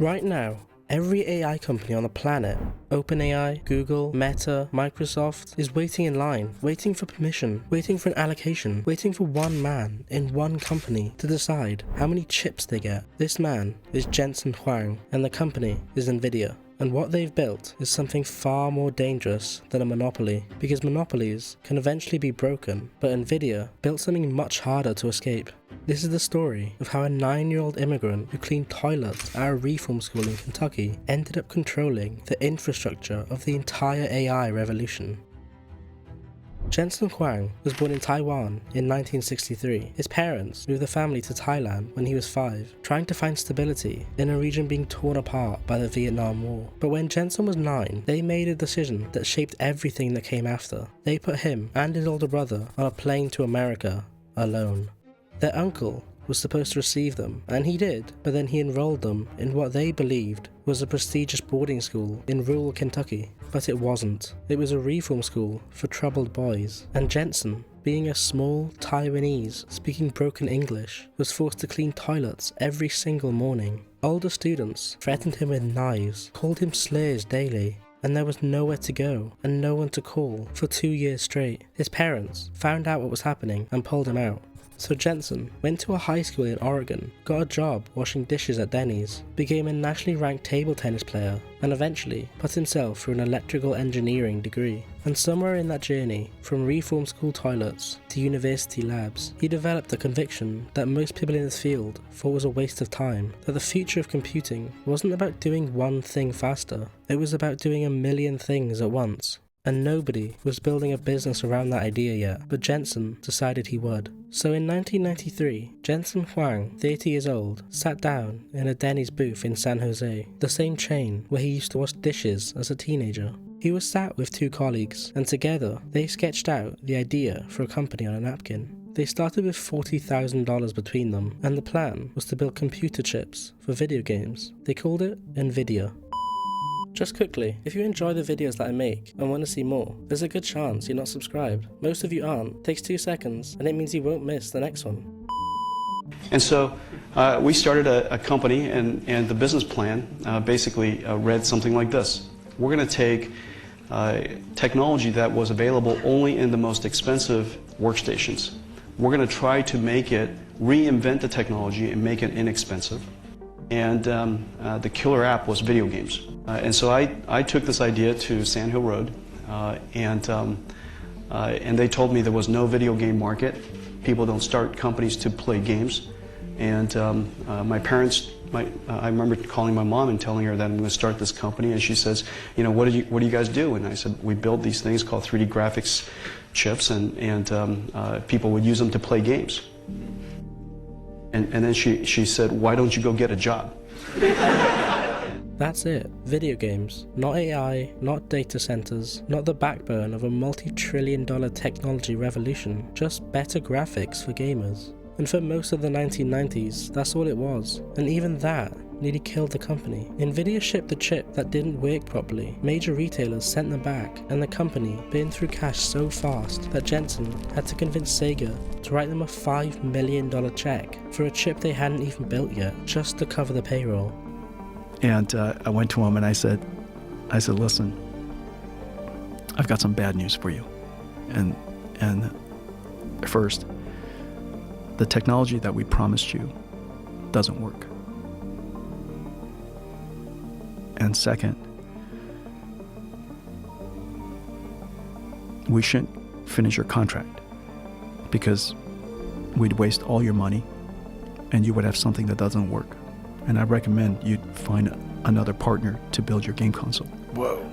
Right now, every AI company on the planet, OpenAI, Google, Meta, Microsoft, is waiting in line, waiting for permission, waiting for an allocation, waiting for one man in one company to decide how many chips they get. This man is Jensen Huang, and the company is Nvidia. And what they've built is something far more dangerous than a monopoly, because monopolies can eventually be broken, but Nvidia built something much harder to escape. This is the story of how a 9-year-old immigrant who cleaned toilets at a reform school in Kentucky ended up controlling the infrastructure of the entire AI revolution. Jensen Huang was born in Taiwan in 1963. His parents moved the family to Thailand when he was 5, trying to find stability in a region being torn apart by the Vietnam War. But when Jensen was 9, they made a decision that shaped everything that came after. They put him and his older brother on a plane to America alone. Their uncle was supposed to receive them, and he did, but then he enrolled them in what they believed was a prestigious boarding school in rural Kentucky. But it wasn't. It was a reform school for troubled boys, and Jensen, being a small Taiwanese speaking broken English, was forced to clean toilets every single morning. Older students threatened him with knives, called him slurs daily, and there was nowhere to go and no one to call for 2 years straight. His parents found out what was happening and pulled him out. So Jensen went to a high school in Oregon, got a job washing dishes at Denny's, became a nationally ranked table tennis player, and eventually put himself through an electrical engineering degree. And somewhere in that journey, from reform school toilets to university labs, he developed the conviction that most people in this field thought was a waste of time, that the future of computing wasn't about doing one thing faster, it was about doing a million things at once. And nobody was building a business around that idea yet, but Jensen decided he would. So in 1993, Jensen Huang, 30 years old, sat down in a Denny's booth in San Jose, the same chain where he used to wash dishes as a teenager. He was sat with 2 colleagues, and together they sketched out the idea for a company on a napkin. They started with $40,000 between them, and the plan was to build computer chips for video games. They called it Nvidia. Just quickly, if you enjoy the videos that I make and want to see more, there's a good chance you're not subscribed. Most of you aren't. It takes 2 seconds and it means you won't miss the next one. And so we started a company, and the business plan basically read something like this. We're going to take technology that was available only in the most expensive workstations. We're going to try to make it, reinvent the technology and make it inexpensive. And the killer app was video games. And so I took this idea to Sand Hill Road, and they told me there was no video game market. People don't start companies to play games. And my parents, I remember calling my mom and telling her that I'm going to start this company, and she says, you know, what do you guys do? And I said, we build these things called 3D graphics chips, and people would use them to play games. And then she said, why don't you go get a job? That's it. Video games. Not AI, not data centers, not the backbone of a multi-trillion-dollar technology revolution, just better graphics for gamers. And for most of the 1990s, that's all it was. And even that nearly killed the company. Nvidia shipped the chip that didn't work properly. Major retailers sent them back, and the company burned through cash so fast that Jensen had to convince Sega to write them a $5 million check for a chip they hadn't even built yet, just to cover the payroll. And I went to him and I said, listen, I've got some bad news for you. And first, the technology that we promised you doesn't work. And second, we shouldn't finish your contract because we'd waste all your money and you would have something that doesn't work. And I recommend you find another partner to build your game console. Whoa.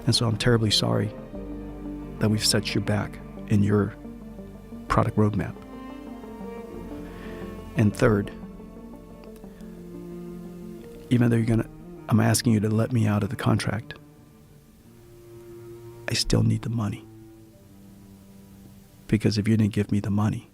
And so I'm terribly sorry that we've set you back in your product roadmap. And third, even though I'm asking you to let me out of the contract, I still need the money. Because if you didn't give me the money,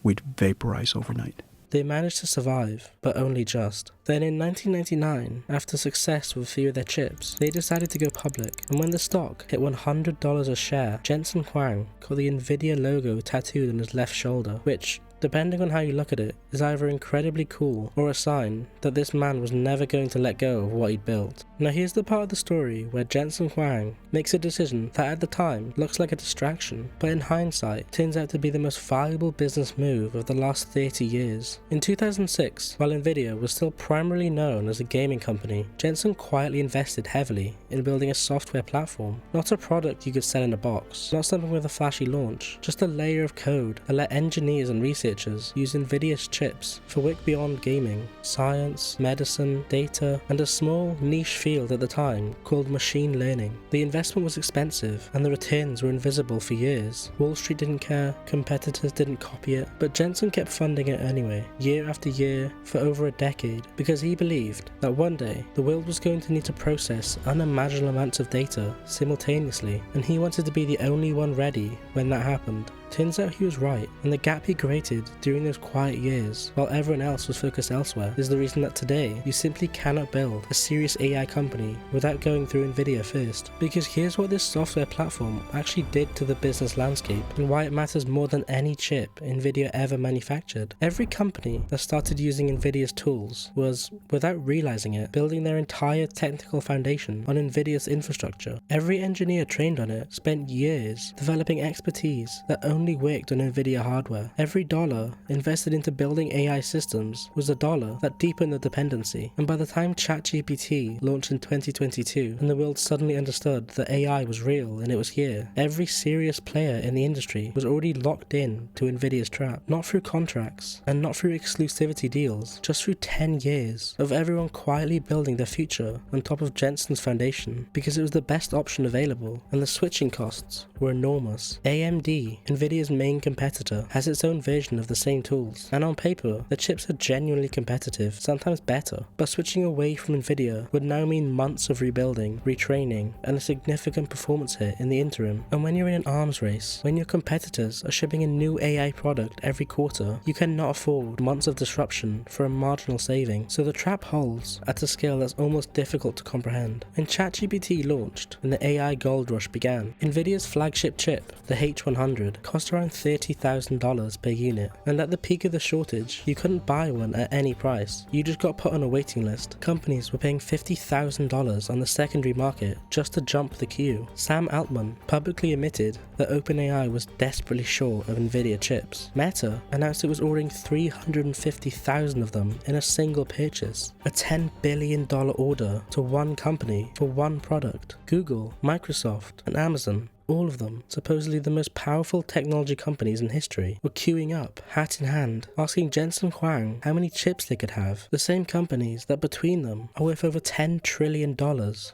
we'd vaporize overnight. They managed to survive, but only just. Then in 1999, after success with a few of their chips, they decided to go public, and when the stock hit $100 a share, Jensen Huang got the Nvidia logo tattooed on his left shoulder, which, depending on how you look at it, is either incredibly cool or a sign that this man was never going to let go of what he'd built. Now here's the part of the story where Jensen Huang makes a decision that at the time looks like a distraction, but in hindsight turns out to be the most valuable business move of the last 30 years. In 2006, while Nvidia was still primarily known as a gaming company, Jensen quietly invested heavily in building a software platform, not a product you could sell in a box, not something with a flashy launch, just a layer of code that let engineers and researchers use Nvidia's chips for work beyond gaming, science, medicine, data, and a small niche field at the time called machine learning. The investment was expensive and the returns were invisible for years. Wall Street didn't care, competitors didn't copy it, but Jensen kept funding it anyway, year after year for over a decade, because he believed that one day the world was going to need to process unimaginable amounts of data simultaneously, and he wanted to be the only one ready when that happened. Turns out he was right, and the gap he created during those quiet years, while everyone else was focused elsewhere, is the reason that today you simply cannot build a serious AI company without going through Nvidia first. Because here's what this software platform actually did to the business landscape, and why it matters more than any chip Nvidia ever manufactured. Every company that started using Nvidia's tools was, without realizing it, building their entire technical foundation on Nvidia's infrastructure. Every engineer trained on it spent years developing expertise that only worked on Nvidia hardware. Every dollar invested into building AI systems was a dollar that deepened the dependency, and by the time ChatGPT launched in 2022 and the world suddenly understood that AI was real and it was here, every serious player in the industry was already locked in to Nvidia's trap, not through contracts and not through exclusivity deals, just through 10 years of everyone quietly building their future on top of Jensen's foundation, because it was the best option available and the switching costs were enormous. AMD, Nvidia's main competitor, has its own version of the same tools, and on paper, the chips are genuinely competitive, sometimes better, but switching away from Nvidia would now mean months of rebuilding, retraining, and a significant performance hit in the interim. And when you're in an arms race, when your competitors are shipping a new AI product every quarter, you cannot afford months of disruption for a marginal saving, so the trap holds at a scale that's almost difficult to comprehend. When ChatGPT launched and the AI gold rush began, Nvidia's flagship chip, the H100, cost around $30,000 per unit, and at the peak of the shortage, you couldn't buy one at any price. You just got put on a waiting list. Companies were paying $50,000 on the secondary market just to jump the queue. Sam Altman publicly admitted that OpenAI was desperately short of Nvidia chips. Meta announced it was ordering 350,000 of them in a single purchase, a $10 billion order to one company for one product. Google, Microsoft, and Amazon, all of them, supposedly the most powerful technology companies in history, were queuing up, hat in hand, asking Jensen Huang how many chips they could have. The same companies that between them are worth over $10 trillion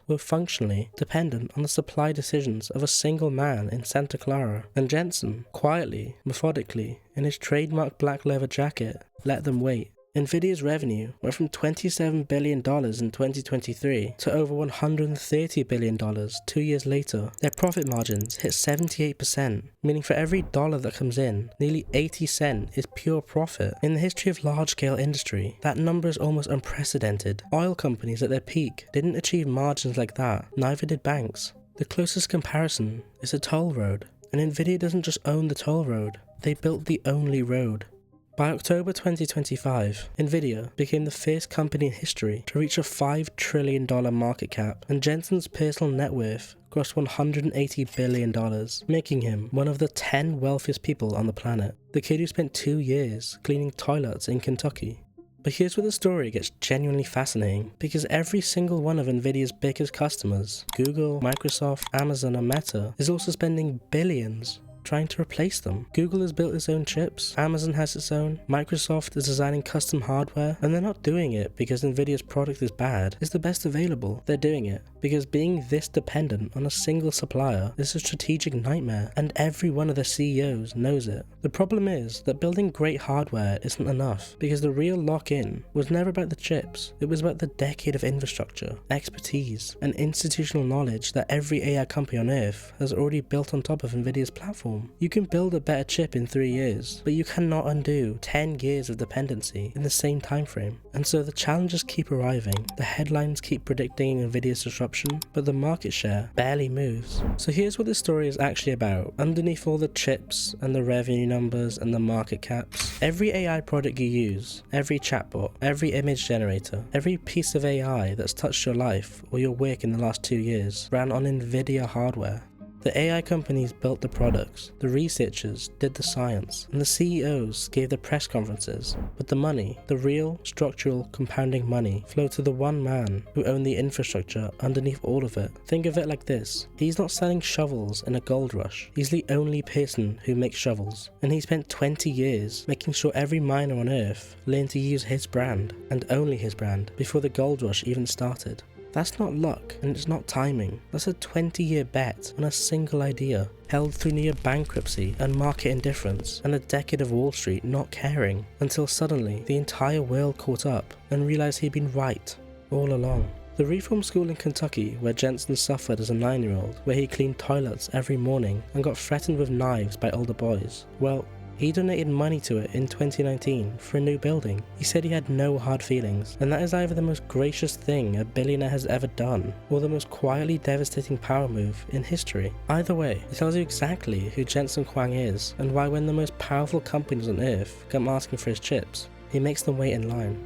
were functionally dependent on the supply decisions of a single man in Santa Clara. And Jensen, quietly, methodically, in his trademark black leather jacket, let them wait. Nvidia's revenue went from $27 billion in 2023 to over $130 billion 2 years later. Their profit margins hit 78%, meaning for every dollar that comes in, nearly 80 cents is pure profit. In the history of large-scale industry, that number is almost unprecedented. Oil companies at their peak didn't achieve margins like that, neither did banks. The closest comparison is a toll road, and Nvidia doesn't just own the toll road, they built the only road. By October 2025, Nvidia became the first company in history to reach a $5 trillion market cap, and Jensen's personal net worth grossed $180 billion, making him one of the 10 wealthiest people on the planet. The kid who spent 2 years cleaning toilets in Kentucky. But here's where the story gets genuinely fascinating, because every single one of Nvidia's biggest customers, Google, Microsoft, Amazon, and Meta, is also spending billions trying to replace them. Google has built its own chips, Amazon has its own, Microsoft is designing custom hardware, and they're not doing it because Nvidia's product is bad, it's the best available. They're doing it because being this dependent on a single supplier is a strategic nightmare, and every one of their CEOs knows it. The problem is that building great hardware isn't enough, because the real lock-in was never about the chips, it was about the decade of infrastructure, expertise, and institutional knowledge that every AI company on Earth has already built on top of Nvidia's platform. You can build a better chip in 3 years, but you cannot undo 10 years of dependency in the same time frame. And so the challenges keep arriving, the headlines keep predicting Nvidia's disruption, disruption, but the market share barely moves. So here's what this story is actually about. Underneath all the chips and the revenue numbers and the market caps, every AI product you use, every chatbot, every image generator, every piece of AI that's touched your life or your work in the last 2 years ran on Nvidia hardware. The AI companies built the products, the researchers did the science, and the CEOs gave the press conferences. But the money, the real, structural, compounding money, flowed to the one man who owned the infrastructure underneath all of it. Think of it like this. He's not selling shovels in a gold rush. He's the only person who makes shovels. And he spent 20 years making sure every miner on Earth learned to use his brand, and only his brand, before the gold rush even started. That's not luck, and it's not timing. That's a 20-year bet on a single idea, held through near bankruptcy and market indifference, and a decade of Wall Street not caring, until suddenly the entire world caught up and realized he'd been right all along. The reform school in Kentucky where Jensen suffered as a 9-year-old, where he cleaned toilets every morning and got threatened with knives by older boys, well, he donated money to it in 2019 for a new building. He said he had no hard feelings, and that is either the most gracious thing a billionaire has ever done, or the most quietly devastating power move in history. Either way, it tells you exactly who Jensen Huang is, and why when the most powerful companies on Earth come asking for his chips, he makes them wait in line.